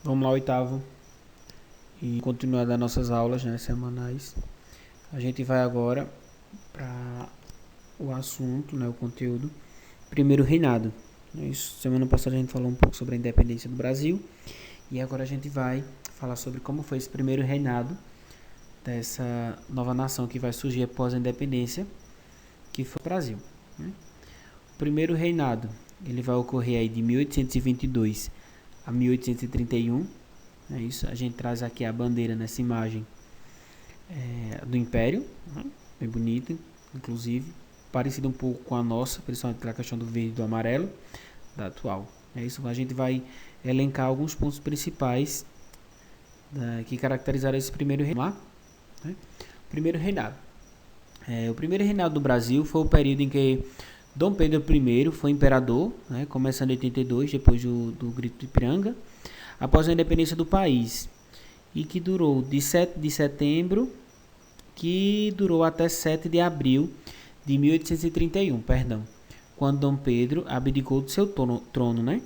Vamos lá, oitavo. E continuar das nossas aulas, né, semanais. A gente vai agora para o assunto, né, o conteúdo. Primeiro reinado. Isso, semana passada a gente falou um pouco sobre a independência do Brasil. E agora a gente vai falar sobre como foi esse primeiro reinado dessa nova nação que vai surgir após a independência, que foi o Brasil, né? O primeiro reinado, ele vai ocorrer aí de 1822 a 1831. É isso, a gente traz aqui a bandeira nessa imagem do Império, né? Bem bonita, inclusive, parecida um pouco com a nossa, principalmente pela questão do verde e do amarelo, da atual. É isso, a gente vai elencar alguns pontos principais que caracterizaram esse primeiro reinado. Né? Primeiro reinado. O primeiro reinado do Brasil foi o período em que Dom Pedro I foi imperador, né, começando em 82, depois do Grito de Ipiranga, após a independência do país, e que durou de 7 de setembro, que durou até 7 de abril de 1831, quando Dom Pedro abdicou do seu trono, né?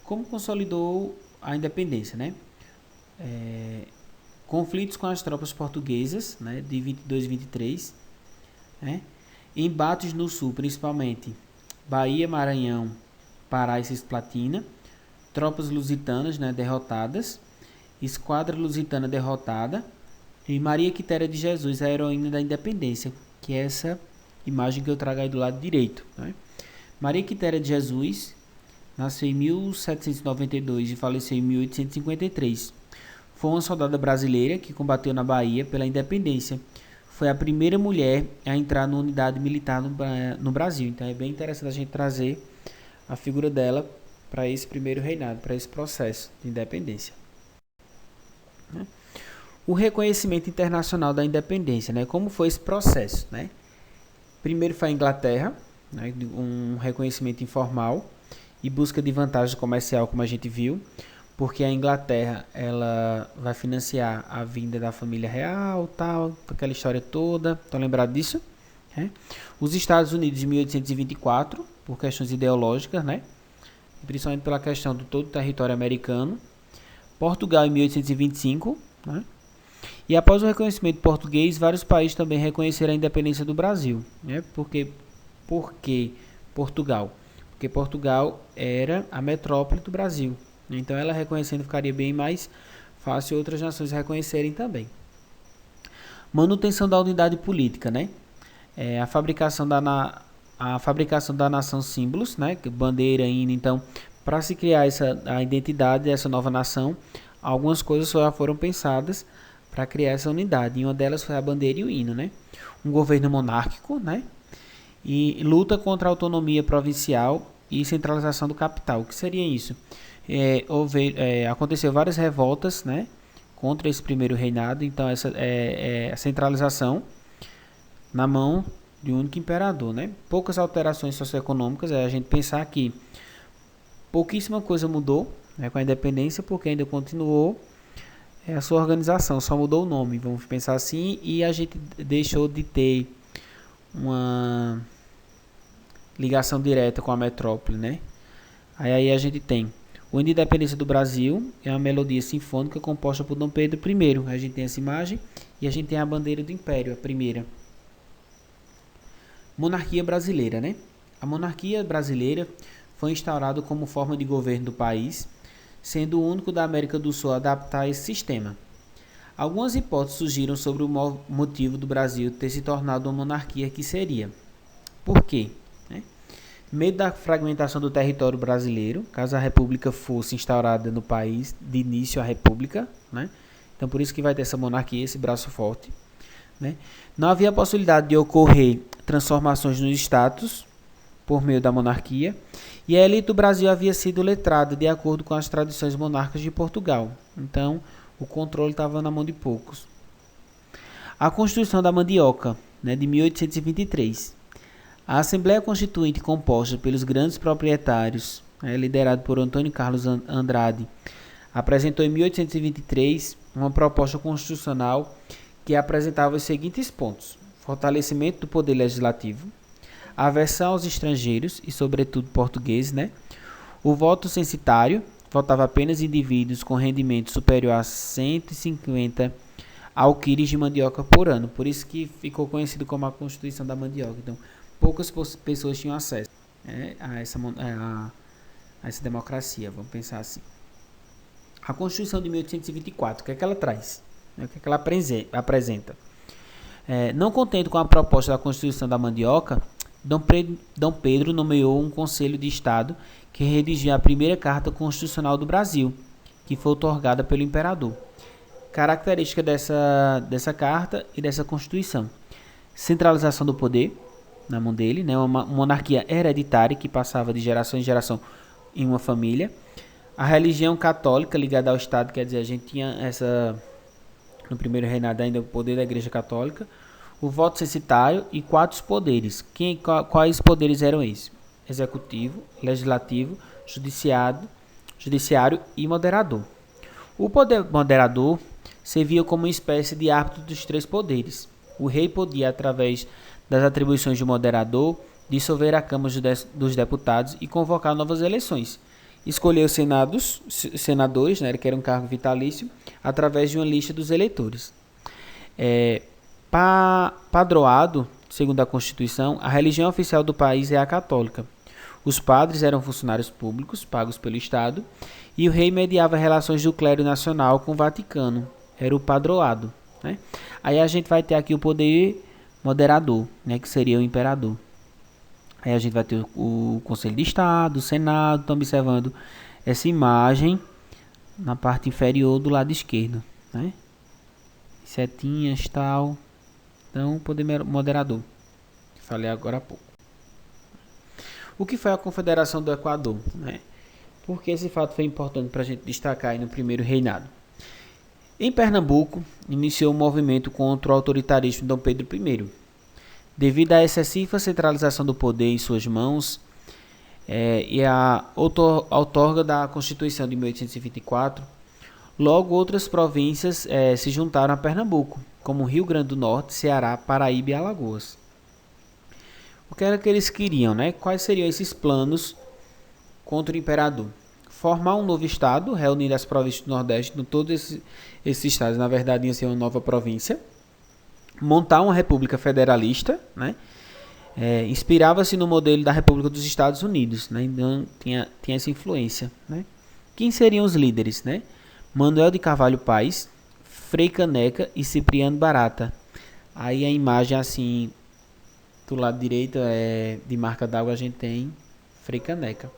Como consolidou a independência, né? Conflitos com as tropas portuguesas, né, de 22 e 23, né? Embates no sul, principalmente Bahia, Maranhão, Pará e Cisplatina, tropas lusitanas, né, derrotadas, esquadra lusitana derrotada, e Maria Quitéria de Jesus, a heroína da independência, que é essa imagem que eu trago aí do lado direito, né? Maria Quitéria de Jesus nasceu em 1792 e faleceu em 1853. Foi uma soldada brasileira que combateu na Bahia pela independência. Foi a primeira mulher a entrar na unidade militar no Brasil. Então é bem interessante a gente trazer a figura dela para esse primeiro reinado, para esse processo de independência. O reconhecimento internacional da independência, né? Como foi esse processo, né? Primeiro foi a Inglaterra, né? Um reconhecimento informal e busca de vantagem comercial, como a gente viu, porque a Inglaterra ela vai financiar a vinda da família real, tal, aquela história toda. Estão lembrados disso? Os Estados Unidos em 1824, por questões ideológicas, né? Principalmente pela questão do todo o território americano. Portugal em 1825, né? E após o reconhecimento português, vários países também reconheceram a independência do Brasil, né? Por que Portugal? Porque Portugal era a metrópole do Brasil. Então ela reconhecendo ficaria bem mais fácil outras nações reconhecerem também. Manutenção da unidade política, né? A fabricação da nação símbolos, né? Bandeira, hino. Então, para se criar a identidade dessa nova nação, algumas coisas já foram pensadas para criar essa unidade. E uma delas foi a bandeira e o hino, né? Um governo monárquico, né? E luta contra a autonomia provincial e centralização do capital. O que seria isso? Aconteceu várias revoltas, né, contra esse primeiro reinado. Então essa a centralização na mão de um único imperador, né? Poucas alterações socioeconômicas. A gente pensar que pouquíssima coisa mudou, né, com a independência, porque ainda continuou a sua organização, só mudou o nome, vamos pensar assim, e a gente deixou de ter uma ligação direta com a metrópole, né? Aí a gente tem o hino de independência do Brasil, é uma melodia sinfônica composta por Dom Pedro I. A gente tem essa imagem e a gente tem a bandeira do Império, a primeira. Monarquia brasileira, né? A monarquia brasileira foi instaurada como forma de governo do país, sendo o único da América do Sul a adaptar esse sistema. Algumas hipóteses surgiram sobre o motivo do Brasil ter se tornado uma monarquia que seria. Por quê? Medo da fragmentação do território brasileiro, caso a república fosse instaurada no país de início à república, né? Então por isso que vai ter essa monarquia, esse braço forte, né? Não havia possibilidade de ocorrer transformações nos status por meio da monarquia, e a elite do Brasil havia sido letrada de acordo com as tradições monárquicas de Portugal. Então o controle estava na mão de poucos. A Constituição da Mandioca, né, de 1823. A Assembleia Constituinte, composta pelos grandes proprietários, liderado por Antônio Carlos Andrade, apresentou em 1823 uma proposta constitucional que apresentava os seguintes pontos: fortalecimento do poder legislativo, aversão aos estrangeiros e, sobretudo, portugueses, né? O voto censitário, votava apenas indivíduos com rendimento superior a 150 alquires de mandioca por ano. Por isso que ficou conhecido como a Constituição da Mandioca. Então, poucas pessoas tinham acesso, a essa democracia, vamos pensar assim. A Constituição de 1824, o que é que ela traz? O que é que ela apresenta? Não contente com a proposta da Constituição da Mandioca, Dom Pedro nomeou um Conselho de Estado que redigia a primeira Carta Constitucional do Brasil, que foi outorgada pelo imperador. Característica dessa carta e dessa Constituição: centralização do poder na mão dele, né? Uma monarquia hereditária que passava de geração em geração em uma família. A religião católica ligada ao Estado, quer dizer, a gente tinha no primeiro reinado ainda o poder da Igreja Católica, o voto censitário e 4 poderes. Quais poderes eram esses? Executivo, legislativo, judiciário e moderador. O poder moderador servia como uma espécie de árbitro dos 3 poderes. O rei podia, através das atribuições de moderador, dissolver a Câmara dos Deputados e convocar novas eleições. Escolher os senadores, né, que era um cargo vitalício, através de uma lista dos eleitores. Padroado, segundo a Constituição, a religião oficial do país é a católica. Os padres eram funcionários públicos, pagos pelo Estado, e o rei mediava relações do clero nacional com o Vaticano. Era o padroado, né? Aí a gente vai ter aqui o poder moderador, né, que seria o imperador. Aí a gente vai ter o Conselho de Estado, o Senado. Estão observando essa imagem na parte inferior do lado esquerdo, né? Setinhas, tal. Então, poder moderador. Falei agora há pouco. O que foi a Confederação do Equador, né? Porque esse fato foi importante para a gente destacar aí no primeiro reinado. Em Pernambuco, iniciou um movimento contra o autoritarismo de Dom Pedro I. Devido à excessiva centralização do poder em suas mãos e à outorga da Constituição de 1824, logo outras províncias se juntaram a Pernambuco, como Rio Grande do Norte, Ceará, Paraíba e Alagoas. O que era que eles queriam, né? Quais seriam esses planos contra o imperador? Formar um novo estado, reunindo as províncias do Nordeste, todos esses estados, na verdade, iam ser uma nova província. Montar uma república federalista, né? Inspirava-se no modelo da República dos Estados Unidos, né? Então tinha essa influência, né? Quem seriam os líderes, né? Manuel de Carvalho Paes, Frei Caneca e Cipriano Barata. Aí a imagem assim, do lado direito de marca d'água, a gente tem Frei Caneca.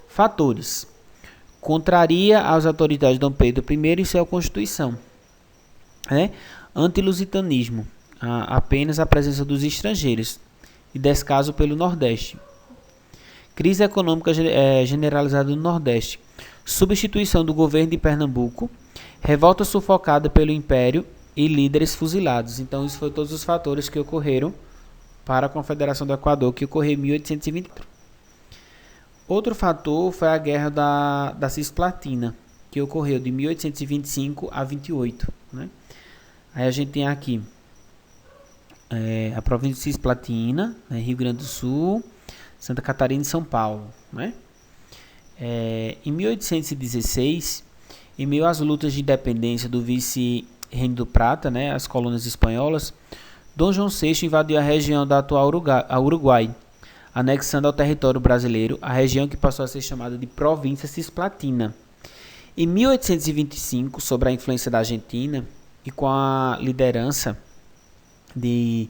Fatores: contraria as autoridades de Dom Pedro I e sua Constituição, né? Antilusitanismo, apenas a presença dos estrangeiros e descaso pelo Nordeste. Crise econômica generalizada no Nordeste. Substituição do governo de Pernambuco. Revolta sufocada pelo Império e líderes fuzilados. Então, isso foram todos os fatores que ocorreram para a Confederação do Equador, que ocorreu em 1824. Outro fator foi a Guerra da Cisplatina, que ocorreu de 1825 a 28, né? Aí a gente tem aqui a província de Cisplatina, né, Rio Grande do Sul, Santa Catarina e São Paulo, né? Em 1816, em meio às lutas de independência do vice-reino do Prata, né, as colônias espanholas, Dom João VI invadiu a região da atual Uruguai, anexando ao território brasileiro a região que passou a ser chamada de Província Cisplatina. Em 1825, sob a influência da Argentina e com a liderança de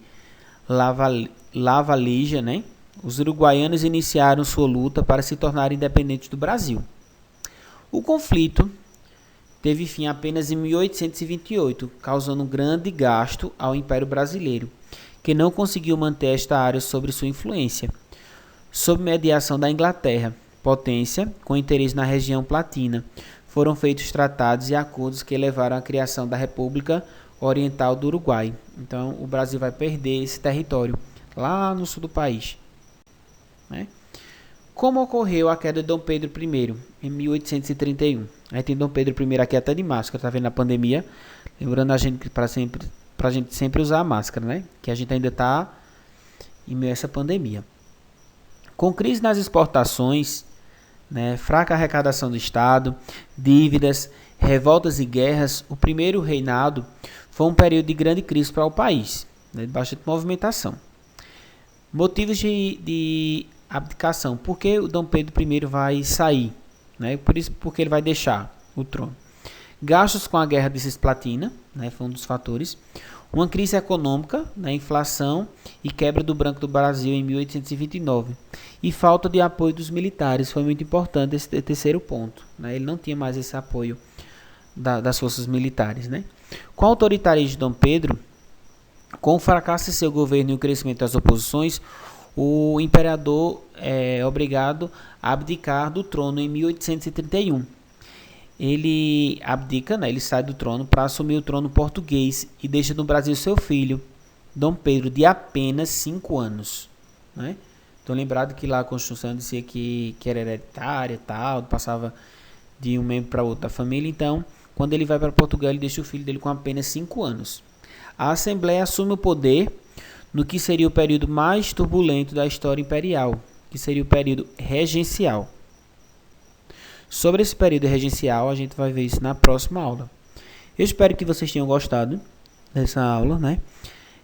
Lavalleja, né, os uruguaianos iniciaram sua luta para se tornarem independentes do Brasil. O conflito teve fim apenas em 1828, causando um grande gasto ao Império Brasileiro, que não conseguiu manter esta área sob sua influência. Sob mediação da Inglaterra, potência com interesse na região platina, foram feitos tratados e acordos que levaram à criação da República Oriental do Uruguai. Então, o Brasil vai perder esse território lá no sul do país, né? Como ocorreu a queda de Dom Pedro I em 1831? Aí tem Dom Pedro I aqui até de máscara, tá vendo a pandemia? Lembrando a gente para a gente sempre usar a máscara, né? Que a gente ainda está em meio a essa pandemia. Com crise nas exportações, né, fraca arrecadação do Estado, dívidas, revoltas e guerras, o primeiro reinado foi um período de grande crise para o país, né, de bastante movimentação. Motivos de abdicação. Por que o Dom Pedro I vai sair? Né? Por isso, porque ele vai deixar o trono. Gastos com a Guerra de Cisplatina, né, foi um dos fatores. Uma crise econômica, né, inflação e quebra do Banco do Brasil em 1829. E falta de apoio dos militares, foi muito importante esse terceiro ponto. Né? Ele não tinha mais esse apoio das forças militares. Né? Com o autoritarismo de Dom Pedro, com o fracasso de seu governo e o crescimento das oposições, o imperador é obrigado a abdicar do trono em 1831. Ele abdica, né, ele sai do trono para assumir o trono português e deixa no Brasil seu filho, Dom Pedro, de apenas 5 anos. Né? Então, lembrado que lá a Constituição dizia que era hereditária, tal, passava de um membro para outro da família. Então, quando ele vai para Portugal, ele deixa o filho dele com apenas 5 anos. A Assembleia assume o poder no que seria o período mais turbulento da história imperial, que seria o período regencial. Sobre esse período regencial, a gente vai ver isso na próxima aula. Eu espero que vocês tenham gostado dessa aula, né?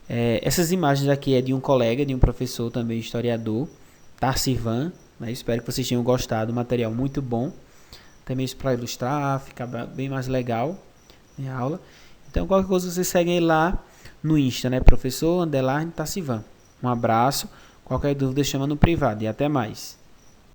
Essas imagens aqui é de um colega, de um professor também, historiador, Tarcivan, né? Espero que vocês tenham gostado, material muito bom. Também isso para ilustrar, ficar bem mais legal a aula. Então, qualquer coisa, vocês seguem lá no Insta, né? Professor _ Tarcivan. Um abraço. Qualquer dúvida, chama no privado. E até mais.